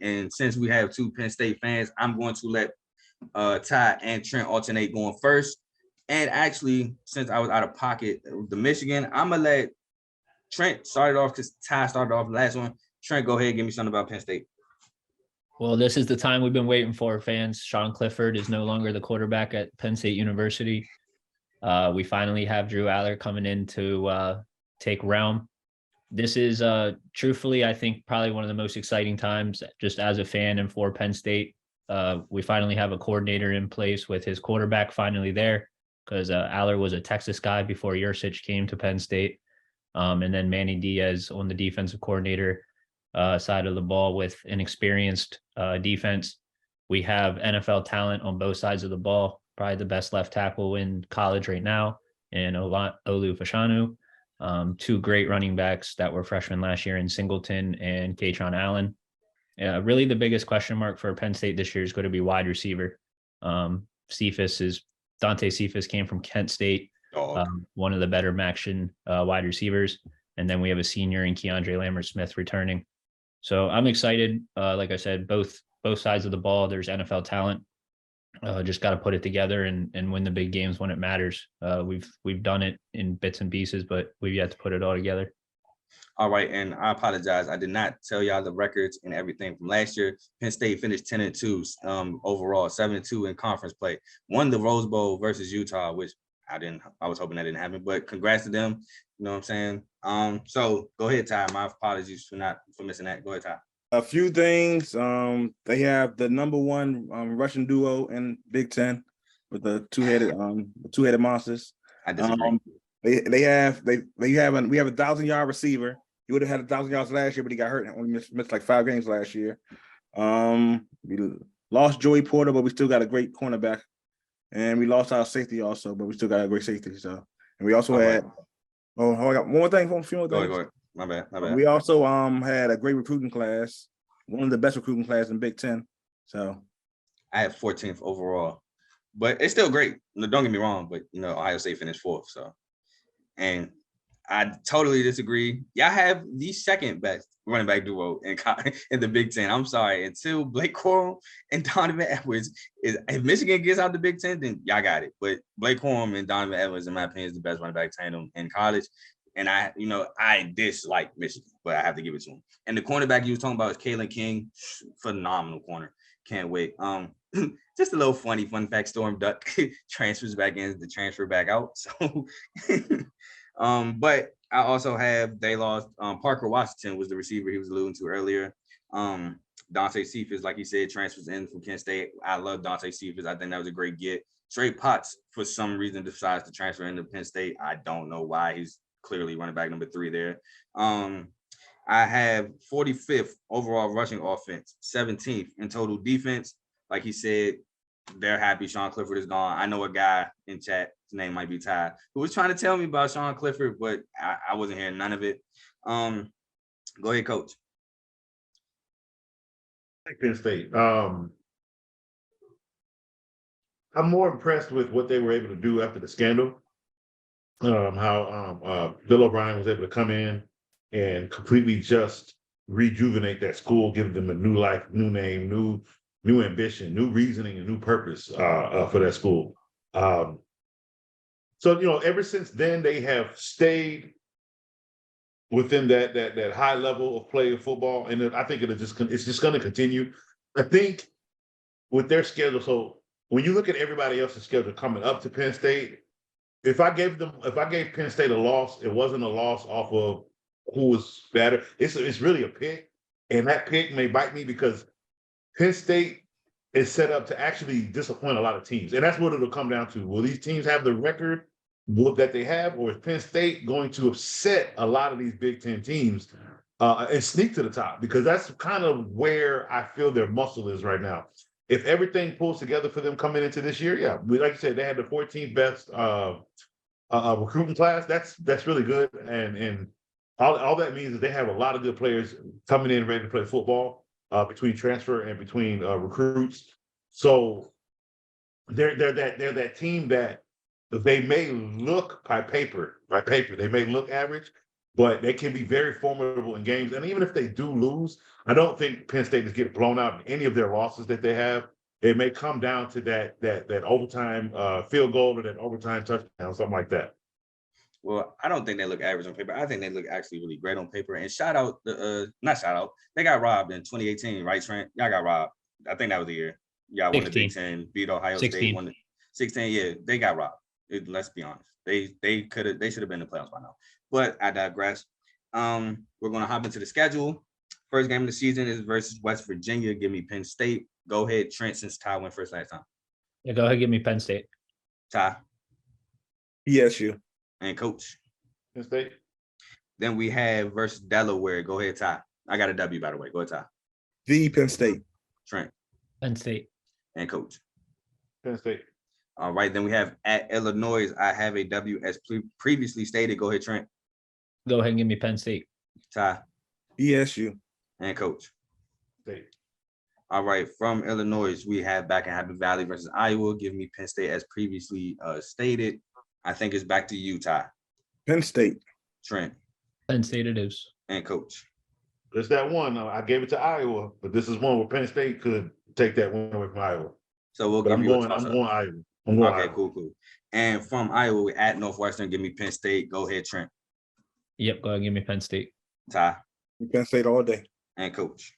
And since we have two Penn State fans, I'm going to let Ty and Trent alternate going first. And actually, since I was out of pocket with the Michigan, I'm gonna let Trent start it off because Ty started off the last one. Trent, go ahead, give me something about Penn State. Well, this is the time we've been waiting for, fans. Sean Clifford is no longer the quarterback at Penn State University. We finally have Drew Aller coming in to take realm. This is truthfully, I think, probably one of the most exciting times just as a fan and for Penn State. We finally have a coordinator in place with his quarterback finally there, because Aller was a Texas guy before Yursich came to Penn State. And then Manny Diaz on the defensive coordinator side of the ball with an experienced defense. We have NFL talent on both sides of the ball, probably the best left tackle in college right now, and Olu Fashanu. Two great running backs that were freshmen last year in Singleton and Katron Allen. Really the biggest question mark for Penn State this year is going to be wide receiver. Dante Cephas came from Kent State, one of the better Maction wide receivers. And then we have a senior in Keandre Lambert-Smith returning. So I'm excited. Like I said, both sides of the ball, there's NFL talent. Just got to put it together and win the big games when it matters. We've done it in bits and pieces, but we've yet to put it all together. All right, and I apologize. I did not tell y'all the records and everything from last year. Penn State finished 10-2 overall, 7-2 in conference play. Won the Rose Bowl versus Utah, which I was hoping that didn't happen, but congrats to them. You know what I'm saying? So go ahead, Ty. My apologies for missing that. Go ahead, Ty. A few things. They have the number one Russian duo in Big Ten with the two-headed monsters. I disagree. We have a 1,000-yard receiver. He would have had 1,000 yards last year, but he got hurt and only missed like 5 games last year. We lost Joey Porter, but we still got a great cornerback. And we lost our safety also, but we still got a great safety. So, and we also had. Right. Oh, I got one more thing. One few more things. Go ahead. My bad. We also had a great recruiting class, one of the best recruiting classes in Big Ten. So, I had 14th overall, but it's still great. No, don't get me wrong, but Ohio State finished 4th. So, and I totally disagree. Y'all have the second best running back duo in the Big Ten. I'm sorry. Until Blake Corum and Donovan Edwards if Michigan gets out the Big Ten, then y'all got it. But Blake Corum and Donovan Edwards, in my opinion, is the best running back tandem in college. And I dislike Michigan, but I have to give it to him. And the cornerback you was talking about is Kalen King, phenomenal corner. Can't wait. Just a little funny fun fact: Storm Duck transfers back in to transfer back out. So. But I also have they lost Parker Washington was the receiver he was alluding to earlier. Dante Cephas, like he said, transfers in from Kent State. I love Dante Cephas. I think that was a great get. Trey Potts, for some reason, decides to transfer into Penn State. I don't know why. He's clearly running back number 3 there. I have 45th overall rushing offense, 17th in total defense. Like he said, they're happy Sean Clifford is gone. I know a guy in chat, his name might be Ty, who was trying to tell me about Sean Clifford, but I wasn't hearing none of it. Go ahead, Coach. Penn State. I'm more impressed with what they were able to do after the scandal. How Bill O'Brien was able to come in and completely just rejuvenate that school, give them a new life, new name, new ambition, new reasoning, and new purpose for that school. So ever since then, they have stayed within that high level of play of football, and I think it's just going to continue. I think with their schedule. So when you look at everybody else's schedule coming up to Penn State, if I gave Penn State a loss, it wasn't a loss off of who was better. It's really a pick, and that pick may bite me because Penn State is set up to actually disappoint a lot of teams. And that's what it'll come down to. Will these teams have the record that they have, or is Penn State going to upset a lot of these Big Ten teams and sneak to the top? Because that's kind of where I feel their muscle is right now. If everything pulls together for them coming into this year, yeah, like you said, they had the 14th best recruiting class. That's really good. And all that means is they have a lot of good players coming in ready to play football. Between transfer and between recruits. So they're that team that they may look by paper, they may look average, but they can be very formidable in games. And even if they do lose, I don't think Penn State is getting blown out in any of their losses that they have. It may come down to that overtime field goal or that overtime touchdown, something like that. Well, I don't think they look average on paper. I think they look actually really great on paper. And shout out not shout out. They got robbed in 2018, right, Trent? Y'all got robbed. I think that was the year. Y'all won the Big Ten, beat Ohio 16. State, won the 16. Yeah, they got robbed. Let's be honest. They should have been in the playoffs by now. But I digress. We're gonna hop into the schedule. First game of the season is versus West Virginia. Give me Penn State. Go ahead, Trent, since Ty went first last time. Yeah, go ahead, give me Penn State. Ty. ESU. And Coach. Penn State. Then we have versus Delaware. Go ahead, Ty. I got a W, by the way. Go ahead, Ty. The Penn State. Trent. Penn State. And Coach. Penn State. All right, then we have at Illinois. I have a W as previously stated. Go ahead, Trent. Go ahead and give me Penn State. Ty. ESU. And Coach. State. All right, from Illinois, we have back in Happy Valley versus Iowa. Give me Penn State as previously stated. I think it's back to you, Ty. Penn State. Trent. Penn State it is. And Coach. There's that one. I gave it to Iowa, but this is one where Penn State could take that one away from Iowa. So we'll But give I'm you going Iowa. I'm going Okay, Iowa. cool. And from Iowa, we're at Northwestern. Give me Penn State. Go ahead, Trent. Yep, go ahead and give me Penn State. Ty. Penn State all day. And Coach.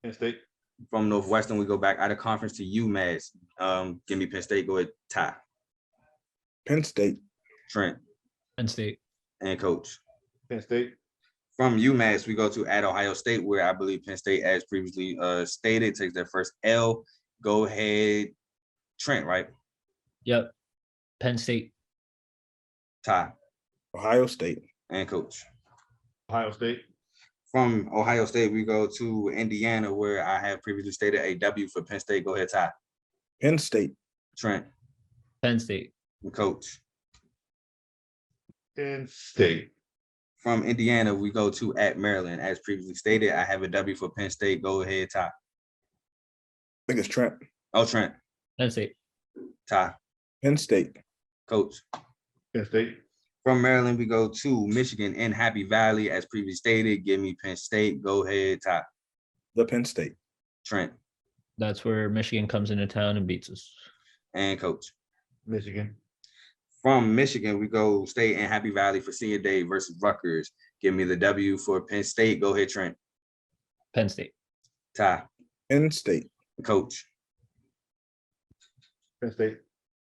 Penn State. From Northwestern, we go back out of conference to UMass. Give me Penn State. Go ahead, Ty. Penn State. Trent. Penn State. And Coach. Penn State. From UMass, we go to at Ohio State, where I believe Penn State, as previously stated, takes their first L. Go ahead, Trent, right? Yep. Penn State. Ty. Ohio State. And Coach. Ohio State. From Ohio State, we go to Indiana, where I have previously stated a W for Penn State. Go ahead, Ty. Penn State. Trent. Penn State. And Coach. Penn State. From Indiana, we go to at Maryland. As previously stated, I have a W for Penn State. Go ahead, Ty. I think it's Trent. Oh, Trent. Penn State. Ty. Penn State. Coach. Penn State. From Maryland, we go to Michigan in Happy Valley. As previously stated, give me Penn State. Go ahead, Ty. The Penn State. Trent. That's where Michigan comes into town and beats us. And Coach. Michigan. From Michigan, we go stay in Happy Valley for Senior Day versus Rutgers. Give me the W for Penn State. Go ahead, Trent. Penn State. Ty. Penn State. Coach. Penn State.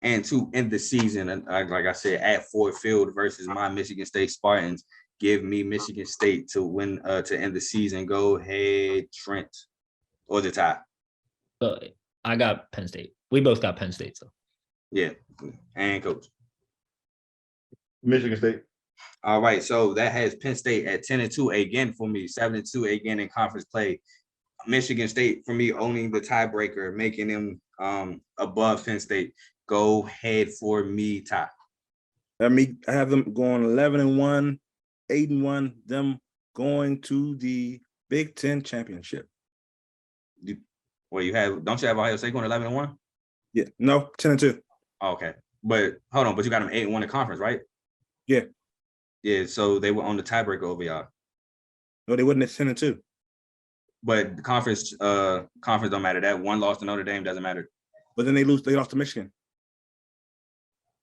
And to end the season, like I said, at Ford Field versus my Michigan State Spartans. Give me Michigan State to win to end the season. Go ahead, Trent. Or the Ty. But I got Penn State. We both got Penn State, so. Yeah. And Coach. Michigan State. All right, so that has Penn State at 10-2 again for me, 7-2 again in conference play. Michigan State for me owning the tiebreaker, making them above Penn State. Go ahead for me, Ty. I have them going 11-1, 8-1. Them going to the Big Ten championship. Don't you have Ohio State going 11-1? Yeah, no, 10-2. Oh, okay, but hold on, but you got them 8-1 in conference, right? Yeah. Yeah, so they were on the tiebreaker over y'all. No, they wouldn't at 10-2. But the conference don't matter. That one loss to Notre Dame doesn't matter. But then they lost to Michigan.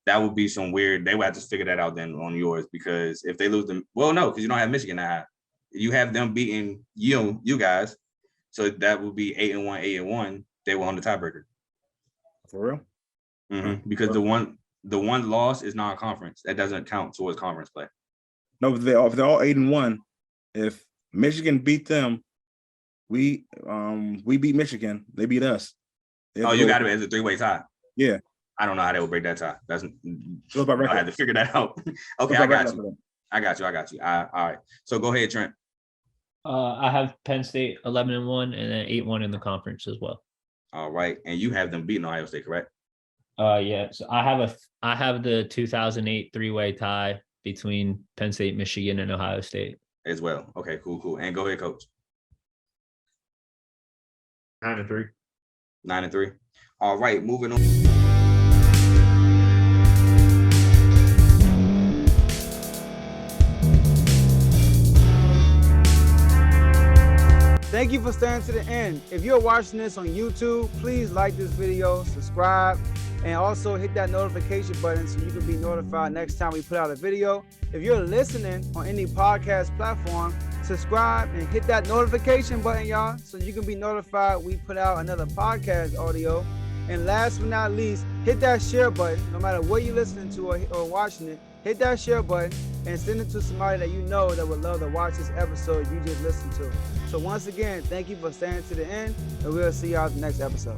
That would be some weird. They would have to figure that out then on yours, because if they lose them, well, no, because you don't have Michigan now. You have them beating you guys, so that would be 8-1, 8-1. They were on the tiebreaker. For real? Mm-hmm. Because the one loss is non-conference. That doesn't count towards conference play. No, if they're all 8-1, if Michigan beat them, we beat Michigan. They beat us. You got it as a 3-way tie. Yeah. I don't know how they would break that tie. That's I had to figure that out. Okay, I got you. I got you. All right. So go ahead, Trent. I have Penn State 11-1 and then 8-1 in the conference as well. All right, and you have them beating Ohio State, correct? Yeah. So I have the 2008 3-way tie between Penn State, Michigan, and Ohio State as well. Okay, cool. And go ahead, Coach. 9-3. 9-3. All right, moving on. Thank you for staying to the end. If you're watching this on YouTube, please like this video, subscribe, and also hit that notification button so you can be notified next time we put out a video. If you're listening on any podcast platform, subscribe and hit that notification button, y'all, so you can be notified we put out another podcast audio. And last but not least, hit that share button. No matter what you're listening to or watching it, hit that share button and send it to somebody that you know that would love to watch this episode you just listened to. So once again, thank you for staying to the end, and we'll see y'all at the next episode.